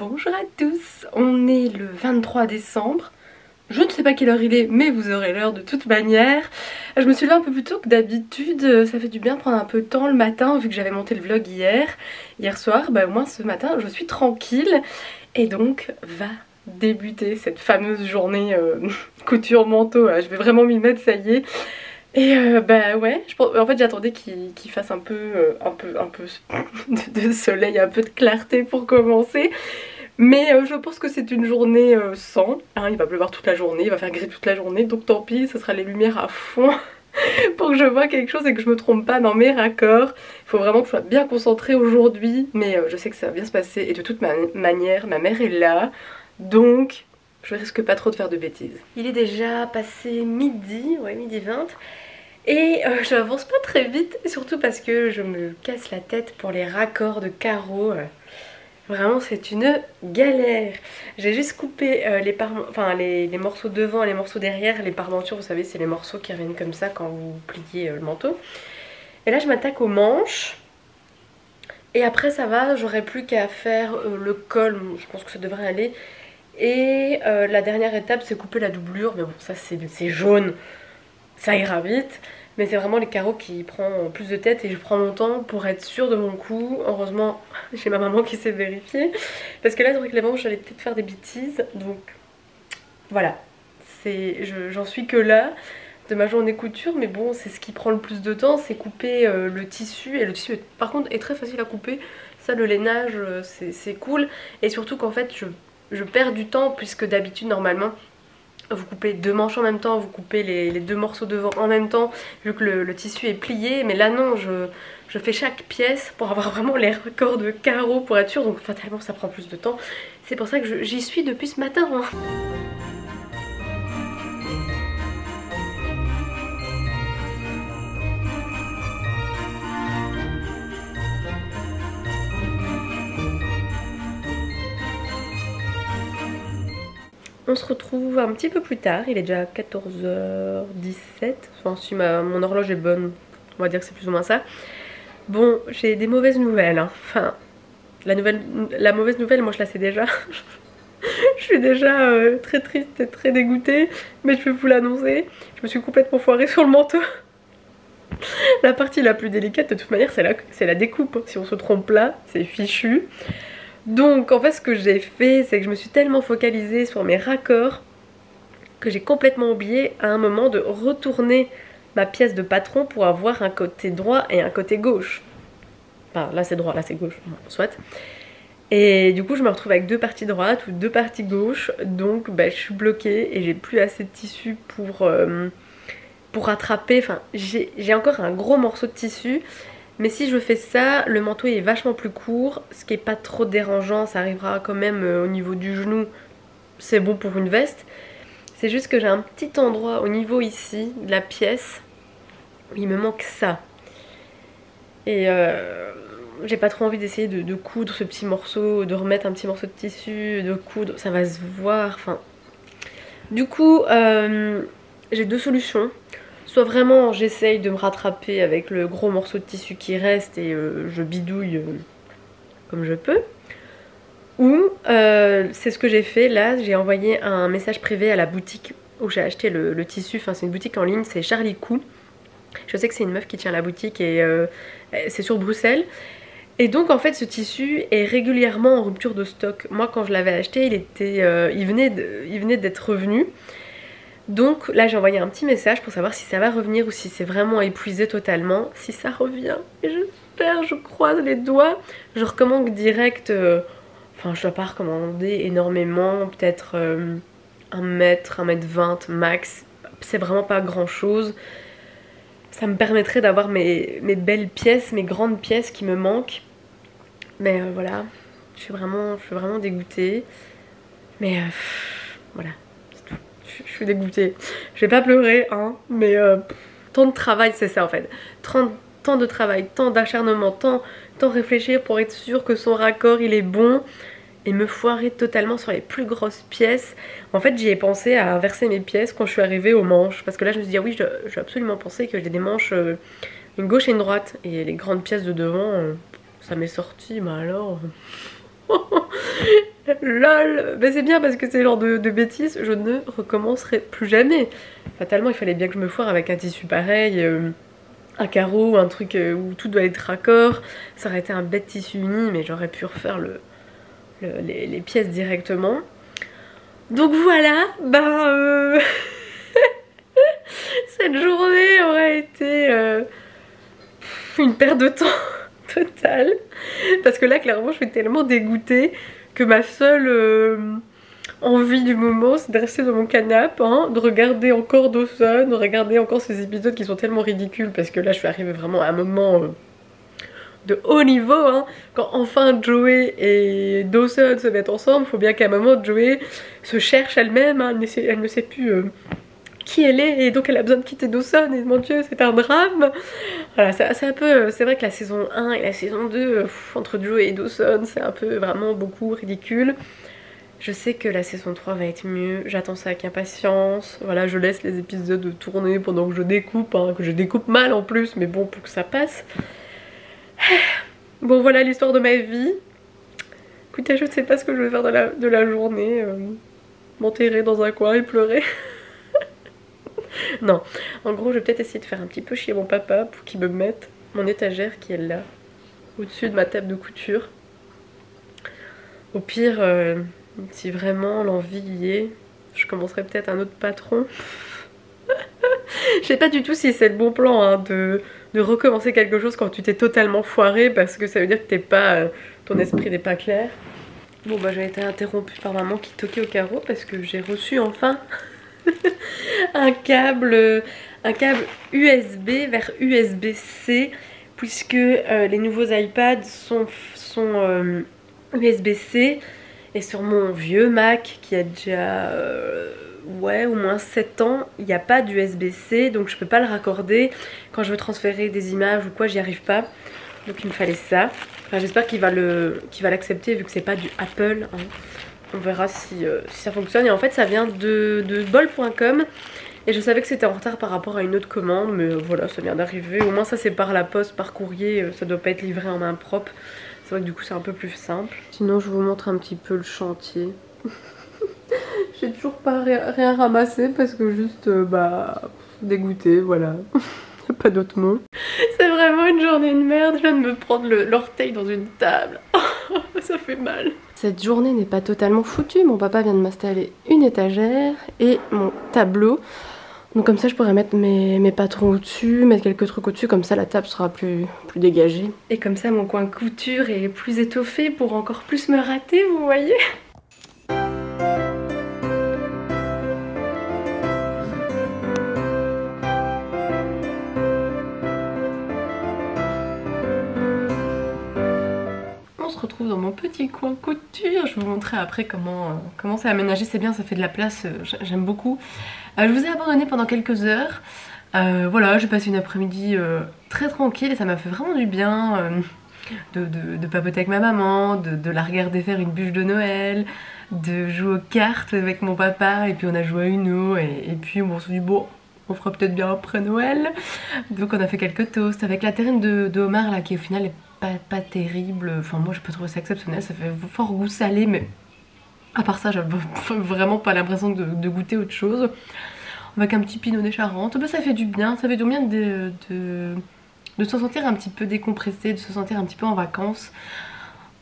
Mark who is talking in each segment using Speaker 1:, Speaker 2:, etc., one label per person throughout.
Speaker 1: Bonjour à tous, on est le 23 décembre. Je ne sais pas quelle heure il est, mais vous aurez l'heure de toute manière. Je me suis levée un peu plus tôt que d'habitude, ça fait du bien de prendre un peu de temps le matin vu que j'avais monté le vlog hier soir. Bah au moins ce matin je suis tranquille et donc va débuter cette fameuse journée couture manteau. Je vais vraiment m'y mettre, ça y est. Et bah ouais, en fait j'attendais qu'il fasse un peu de soleil, un peu de clarté pour commencer. Mais je pense que c'est une journée sans, hein, il va pleuvoir toute la journée, il va faire gris toute la journée, donc tant pis, ce sera les lumières à fond pour que je vois quelque chose et que je me trompe pas dans mes raccords. Il faut vraiment que je sois bien concentrée aujourd'hui, mais je sais que ça va bien se passer et de toute manière, ma mère est là, donc je risque pas trop de faire de bêtises. Il est déjà passé midi, ouais midi 20. Et je n'avance pas très vite, surtout parce que je me casse la tête pour les raccords de carreaux. Vraiment c'est une galère. J'ai juste coupé les morceaux devant et les morceaux derrière. Les parmentures, vous savez, c'est les morceaux qui reviennent comme ça quand vous pliez le manteau. Et là je m'attaque aux manches. Et après ça va, j'aurai plus qu'à faire le col, je pense que ça devrait aller. Et la dernière étape c'est couper la doublure, mais bon ça c'est jaune, ça ira vite. Mais c'est vraiment les carreaux qui prennent plus de tête et je prends mon temps pour être sûre de mon coup. Heureusement j'ai ma maman qui sait vérifier, parce que là avec les manches j'allais peut-être faire des bêtises. Donc voilà, j'en suis que là de ma journée couture. Mais bon, c'est ce qui prend le plus de temps, c'est couper le tissu. Et le tissu par contre est très facile à couper. Ça, le lainage c'est cool. Et surtout qu'en fait je perds du temps, puisque d'habitude normalement vous coupez deux manches en même temps, vous coupez les deux morceaux devant en même temps, vu que le tissu est plié. Mais là non, je fais chaque pièce pour avoir vraiment les raccords de carreaux pour être sûre. Donc fatalement ça prend plus de temps. C'est pour ça que j'y suis depuis ce matin, hein. On se retrouve un petit peu plus tard, il est déjà 14h17, enfin si mon horloge est bonne, on va dire que c'est plus ou moins ça. Bon, j'ai des mauvaises nouvelles, hein. Enfin, la mauvaise nouvelle, moi je la sais déjà. Je suis déjà très triste et très dégoûtée, mais je vais vous l'annoncer. Je me suis complètement foirée sur le manteau. La partie la plus délicate de toute manière c'est la découpe, si on se trompe là, c'est fichu. Donc en fait ce que j'ai fait, c'est que je me suis tellement focalisée sur mes raccords que j'ai complètement oublié à un moment de retourner ma pièce de patron pour avoir un côté droit et un côté gauche. Enfin là c'est droit, là c'est gauche, bon, soit. Et du coup je me retrouve avec deux parties droites ou deux parties gauches. Donc bah, je suis bloquée et j'ai plus assez de tissu pour rattraper. Enfin j'ai encore un gros morceau de tissu. Mais si je fais ça, le manteau est vachement plus court, ce qui est pas trop dérangeant, ça arrivera quand même au niveau du genou, c'est bon pour une veste. C'est juste que j'ai un petit endroit au niveau ici de la pièce où il me manque ça. Et j'ai pas trop envie d'essayer de coudre ce petit morceau, de remettre un petit morceau de tissu, de coudre, ça va se voir, enfin... Du coup, j'ai deux solutions. Soit vraiment j'essaye de me rattraper avec le gros morceau de tissu qui reste et je bidouille comme je peux. Ou c'est ce que j'ai fait là, j'ai envoyé un message privé à la boutique où j'ai acheté le tissu. Enfin c'est une boutique en ligne, c'est Charlie Cou. Je sais que c'est une meuf qui tient la boutique et c'est sur Bruxelles. Et donc en fait ce tissu est régulièrement en rupture de stock. Moi quand je l'avais acheté il venait d'être revenu. Donc là j'ai envoyé un petit message pour savoir si ça va revenir ou si c'est vraiment épuisé totalement. Si ça revient, et j'espère, je croise les doigts, je recommande direct, enfin je dois pas recommander énormément, peut-être 1 mètre, 1m20 max, c'est vraiment pas grand chose. Ça me permettrait d'avoir mes belles pièces, mes grandes pièces qui me manquent. Mais voilà, je suis vraiment dégoûtée. Mais voilà. Je suis dégoûtée. Je vais pas pleurer, hein, mais tant de travail, c'est ça en fait. Tant de travail, tant d'acharnement, tant réfléchir pour être sûr que son raccord il est bon et me foirer totalement sur les plus grosses pièces. En fait, j'y ai pensé à inverser mes pièces quand je suis arrivée aux manches, parce que là je me suis dit ah oui, je vais absolument penser que j'ai des manches une gauche et une droite, et les grandes pièces de devant, ça m'est sorti, mais alors Lol. Mais c'est bien parce que c'est le genre de bêtises, je ne recommencerai plus jamais. Fatalement, il fallait bien que je me foire avec un tissu pareil, un carreau, un truc où tout doit être raccord. Ça aurait été un bête tissu uni, mais j'aurais pu refaire les pièces directement. Donc voilà, cette journée aurait été une perte de temps totale. Parce que là, clairement, je suis tellement dégoûtée que ma seule envie du moment, c'est de rester dans mon canapé, hein, de regarder encore Dawson, de regarder encore ces épisodes qui sont tellement ridicules. Parce que là, je suis arrivée vraiment à un moment de haut niveau, hein. Quand enfin Joey et Dawson se mettent ensemble, il faut bien qu'à un moment Joey se cherche elle-même, hein. Elle ne sait plus qui elle est et donc elle a besoin de quitter Dawson et mon dieu c'est un drame. Voilà, c'est un peu, c'est vrai que la saison 1 et la saison 2 entre Joey et Dawson c'est un peu vraiment beaucoup ridicule. Je sais que la saison 3 va être mieux, j'attends ça avec impatience. Voilà, je laisse les épisodes tourner pendant que je découpe, hein, que je découpe mal en plus, mais bon, pour que ça passe. Bon, voilà l'histoire de ma vie. Écoutez, je ne sais pas ce que je vais faire de la journée. M'enterrer dans un coin et pleurer. Non, en gros, je vais peut-être essayer de faire un petit peu chier mon papa pour qu'il me mette mon étagère qui est là, au-dessus de ma table de couture. Au pire, si vraiment l'envie y est, je commencerai peut-être un autre patron. Je sais pas du tout si c'est le bon plan, hein, de recommencer quelque chose quand tu t'es totalement foiré, parce que ça veut dire que t'es pas, ton esprit n'est pas clair. Bon bah j'ai été interrompue par maman qui toquait au carreau parce que j'ai reçu enfin un câble USB vers USB-C, puisque les nouveaux iPads sont USB-C, et sur mon vieux Mac qui a déjà ouais, au moins 7 ans, il n'y a pas d'USB-C, donc je peux pas le raccorder. Quand je veux transférer des images ou quoi, j'y arrive pas. Donc il me fallait ça. Enfin, j'espère qu'il va l'accepter vu que c'est pas du Apple, hein. On verra si ça fonctionne. Et en fait ça vient de bol.com. Et je savais que c'était en retard par rapport à une autre commande. Mais voilà, ça vient d'arriver. Au moins ça c'est par la poste, par courrier. Ça doit pas être livré en main propre. C'est vrai que du coup c'est un peu plus simple. Sinon je vous montre un petit peu le chantier. J'ai toujours pas rien ramassé parce que juste dégoûtée, voilà. Y'a pas d'autre mot. C'est vraiment une journée de merde. Je viens de me prendre l'orteil dans une table. Ça fait mal. Cette journée n'est pas totalement foutue. Mon papa vient de m'installer une étagère et mon tableau. Donc comme ça je pourrais mettre mes patrons au-dessus, mettre quelques trucs au-dessus, comme ça la table sera plus dégagée. Et comme ça mon coin couture est plus étoffé pour encore plus me rater, vous voyez. Retrouve dans mon petit coin couture. Je vais vous montrer après comment c'est aménagé. C'est bien, ça fait de la place, j'aime beaucoup. Je vous ai abandonné pendant quelques heures. Voilà, j'ai passé une après-midi très tranquille et ça m'a fait vraiment du bien de papoter avec ma maman, de la regarder faire une bûche de Noël, de jouer aux cartes avec mon papa, et puis on a joué à Uno et puis on s'est dit bon, on fera peut-être bien après Noël. Donc on a fait quelques toasts avec la terrine de homard là qui au final est pas terrible. Enfin moi j'ai pas trouvé ça exceptionnel, ça fait fort goût salé, mais à part ça j'avais vraiment pas l'impression de goûter autre chose. Avec un petit pinot des Charentes, ça fait du bien, ça fait du bien de se sentir un petit peu décompressé, de se sentir un petit peu en vacances.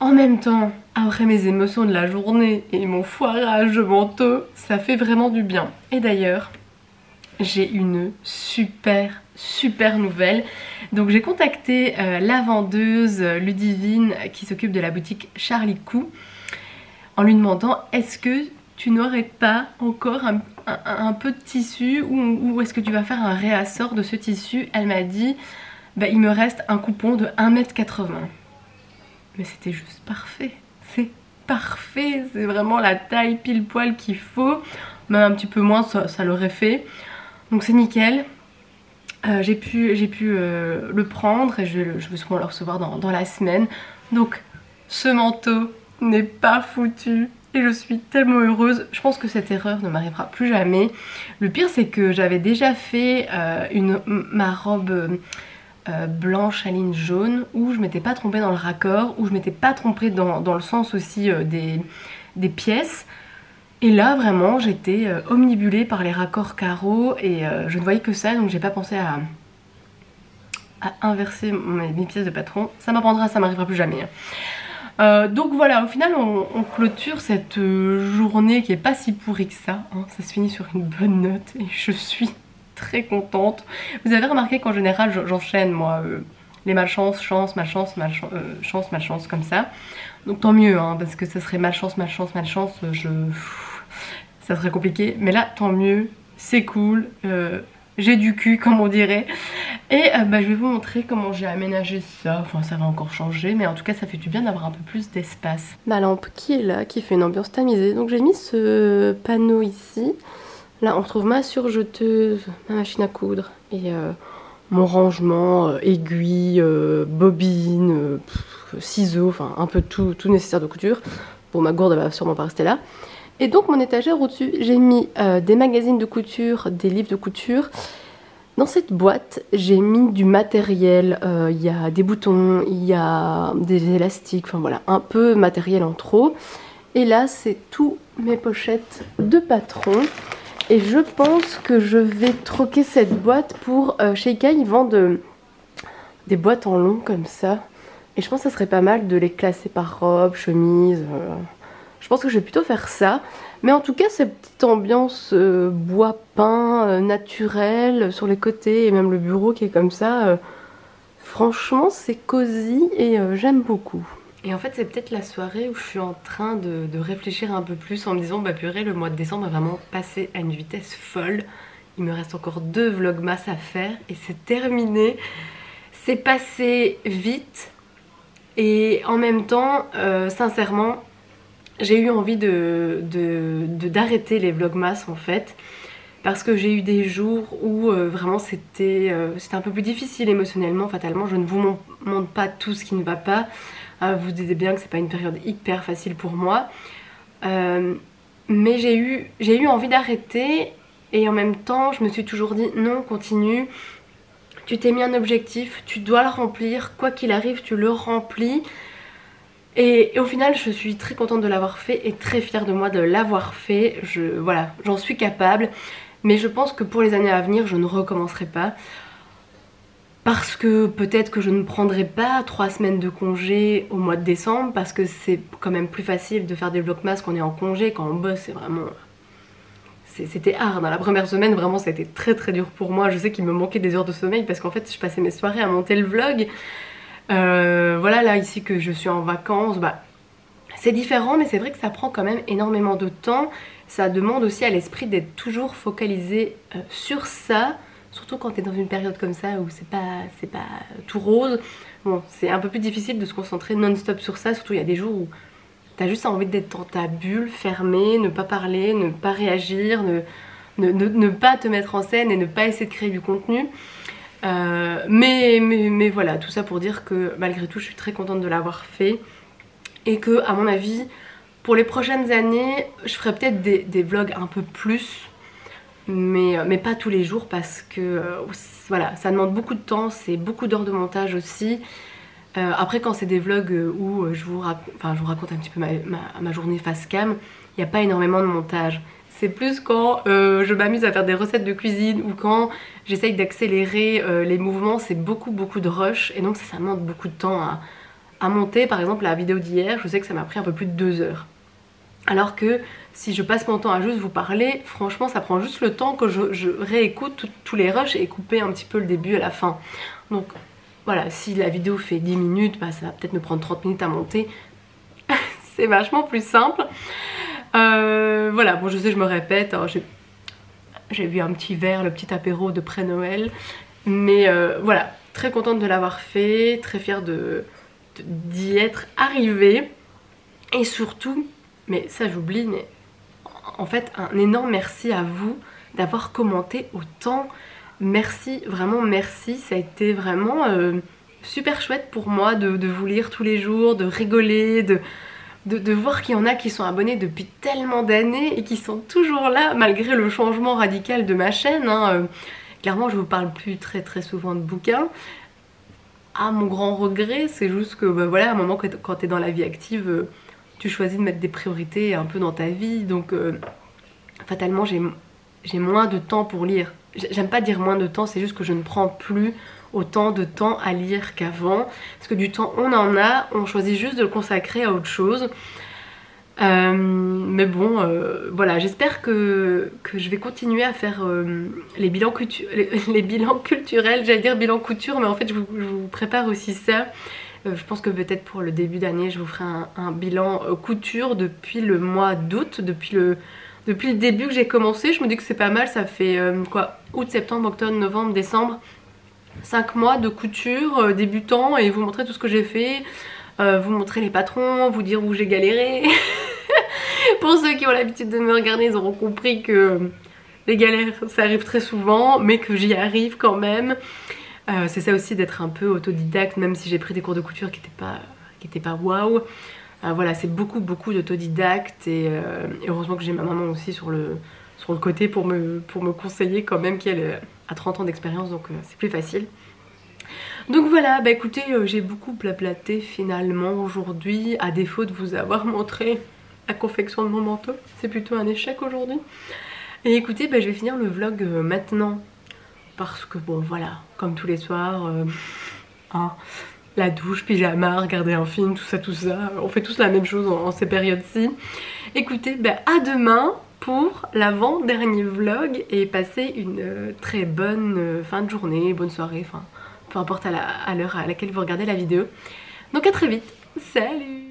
Speaker 1: En même temps, après mes émotions de la journée et mon foirage de manteau, ça fait vraiment du bien. Et d'ailleurs, j'ai une super nouvelle. Donc j'ai contacté la vendeuse Ludivine qui s'occupe de la boutique Charlie Cou en lui demandant est-ce que tu n'aurais pas encore un peu de tissu ou est-ce que tu vas faire un réassort de ce tissu. Elle m'a dit bah, il me reste un coupon de 1,80 m. Mais c'était juste parfait, c'est parfait, c'est vraiment la taille pile poil qu'il faut, même un petit peu moins ça l'aurait fait. Donc c'est nickel. J'ai pu le prendre et je vais sûrement le recevoir dans la semaine. Donc ce manteau n'est pas foutu et je suis tellement heureuse. Je pense que cette erreur ne m'arrivera plus jamais. Le pire c'est que j'avais déjà fait ma robe blanche à ligne jaune, où je m'étais pas trompée dans le raccord, où je m'étais pas trompée dans le sens aussi des pièces. Et là vraiment j'étais omnibulée par les raccords carreaux et je ne voyais que ça, donc j'ai pas pensé à inverser mes pièces de patron. Ça m'apprendra, ça m'arrivera plus jamais. Donc voilà, au final on clôture cette journée qui est pas si pourrie que ça, hein. Ça se finit sur une bonne note et je suis très contente. Vous avez remarqué qu'en général j'enchaîne moi les malchances, chance, malchance, chance, malchance comme ça. Donc tant mieux, hein, parce que ça serait malchance, malchance, malchance, ça serait compliqué. Mais là tant mieux, c'est cool, j'ai du cul comme on dirait. Et je vais vous montrer comment j'ai aménagé ça. Enfin ça va encore changer, mais en tout cas ça fait du bien d'avoir un peu plus d'espace. Ma lampe qui est là, qui fait une ambiance tamisée. Donc j'ai mis ce panneau ici. Là on retrouve ma surjeteuse, ma machine à coudre et mon rangement, aiguilles, bobines, ciseaux, enfin un peu tout nécessaire de couture. Bon, ma gourde elle va sûrement pas rester là. Et donc mon étagère au-dessus, j'ai mis des magazines de couture, des livres de couture. Dans cette boîte, j'ai mis du matériel, il y a des boutons, il y a des élastiques, enfin voilà, un peu matériel en trop. Et là, c'est tous mes pochettes de patron. Et je pense que je vais troquer cette boîte pour... chez Ikea, ils vendent des boîtes en long comme ça. Et je pense que ça serait pas mal de les classer par robe, chemise. Je pense que je vais plutôt faire ça. Mais en tout cas, cette petite ambiance bois peint, naturel sur les côtés et même le bureau qui est comme ça, franchement, c'est cosy et j'aime beaucoup. Et en fait, c'est peut-être la soirée où je suis en train de réfléchir un peu plus en me disant, bah purée, le mois de décembre est vraiment passé à une vitesse folle. Il me reste encore 2 vlogmas à faire et c'est terminé. C'est passé vite et en même temps, sincèrement, j'ai eu envie d'arrêter les vlogmas en fait. Parce que j'ai eu des jours où vraiment c'était un peu plus difficile émotionnellement, fatalement. Je ne vous montre pas tout ce qui ne va pas. Vous dites bien que c'est pas une période hyper facile pour moi. Mais j'ai eu envie d'arrêter et en même temps je me suis toujours dit non, continue. Tu t'es mis un objectif, tu dois le remplir. Quoi qu'il arrive, tu le remplis. Et au final je suis très contente de l'avoir fait et très fière de moi de l'avoir fait. Voilà, j'en suis capable. Mais je pense que pour les années à venir, je ne recommencerai pas. Parce que peut-être que je ne prendrai pas 3 semaines de congé au mois de décembre. Parce que c'est quand même plus facile de faire des vlogmas quand on est en congé. Quand on bosse, c'est vraiment... C'était hard. Dans la première semaine, vraiment, ça a été très très dur pour moi. Je sais qu'il me manquait des heures de sommeil parce qu'en fait, je passais mes soirées à monter le vlog. Voilà, là, ici que je suis en vacances, bah... c'est différent, mais c'est vrai que ça prend quand même énormément de temps. Ça demande aussi à l'esprit d'être toujours focalisé sur ça. Surtout quand tu es dans une période comme ça où c'est pas tout rose. Bon, c'est un peu plus difficile de se concentrer non-stop sur ça. Surtout il y a des jours où tu as juste envie d'être dans ta bulle, fermée, ne pas parler, ne pas réagir, ne pas te mettre en scène et ne pas essayer de créer du contenu. Mais voilà, tout ça pour dire que malgré tout je suis très contente de l'avoir fait. Et que à mon avis, pour les prochaines années, je ferai peut-être des vlogs un peu plus. Mais pas tous les jours parce que voilà, ça demande beaucoup de temps, c'est beaucoup d'heures de montage aussi. Après quand c'est des vlogs où je vous raconte un petit peu ma journée face cam, il n'y a pas énormément de montage. C'est plus quand je m'amuse à faire des recettes de cuisine ou quand j'essaye d'accélérer les mouvements, c'est beaucoup de rush et donc ça demande beaucoup de temps à monter. Par exemple la vidéo d'hier, je sais que ça m'a pris un peu plus de 2 heures. Alors que si je passe mon temps à juste vous parler, franchement ça prend juste le temps que je réécoute tous les rushs et couper un petit peu le début à la fin. Donc voilà, si la vidéo fait 10 minutes, bah, ça va peut-être me prendre 30 minutes à monter. C'est vachement plus simple. Voilà, bon je sais je me répète, hein, j'ai bu un petit verre, le petit apéro de pré-Noël. Mais voilà, très contente de l'avoir fait, très fière d'y être arrivée. Et surtout... mais ça j'oublie, mais en fait un énorme merci à vous d'avoir commenté autant. Merci, vraiment merci, ça a été vraiment super chouette pour moi de vous lire tous les jours, de rigoler, de voir qu'il y en a qui sont abonnés depuis tellement d'années et qui sont toujours là malgré le changement radical de ma chaîne, hein. Clairement je vous parle plus très souvent de bouquins. à mon grand regret, c'est juste que bah, voilà, à un moment quand t'es dans la vie active, tu choisis de mettre des priorités un peu dans ta vie, donc fatalement j'ai moins de temps pour lire. J'aime pas dire moins de temps, c'est juste que je ne prends plus autant de temps à lire qu'avant, parce que du temps on en a, on choisit juste de le consacrer à autre chose. Mais bon, voilà, j'espère que je vais continuer à faire les bilans culturels, j'allais dire bilan couture, mais en fait je vous prépare aussi ça. Je pense que peut-être pour le début d'année, je vous ferai un bilan couture depuis le mois d'août, depuis le début que j'ai commencé. Je me dis que c'est pas mal, ça fait quoi, août, septembre, octobre, novembre, décembre, 5 mois de couture débutant, et vous montrer tout ce que j'ai fait, vous montrer les patrons, vous dire où j'ai galéré. Pour ceux qui ont l'habitude de me regarder, ils auront compris que les galères ça arrive très souvent, mais que j'y arrive quand même. C'est ça aussi d'être un peu autodidacte, même si j'ai pris des cours de couture qui étaient pas waouh. Voilà, c'est beaucoup d'autodidacte, et heureusement que j'ai ma maman aussi sur le côté pour me conseiller quand même, qui elle a 30 ans d'expérience, donc c'est plus facile. Donc voilà, bah écoutez, j'ai beaucoup blablaté finalement aujourd'hui, à défaut de vous avoir montré la confection de mon manteau. C'est plutôt un échec aujourd'hui. Et écoutez, bah, je vais finir le vlog maintenant, parce que bon voilà, comme tous les soirs, hein, la douche, pyjama, regarder un film, tout ça, on fait tous la même chose en ces périodes-ci. Écoutez, bah, à demain pour l'avant-dernier vlog, et passez une très bonne fin de journée, bonne soirée, enfin peu importe à l'heure à laquelle vous regardez la vidéo. Donc à très vite, salut!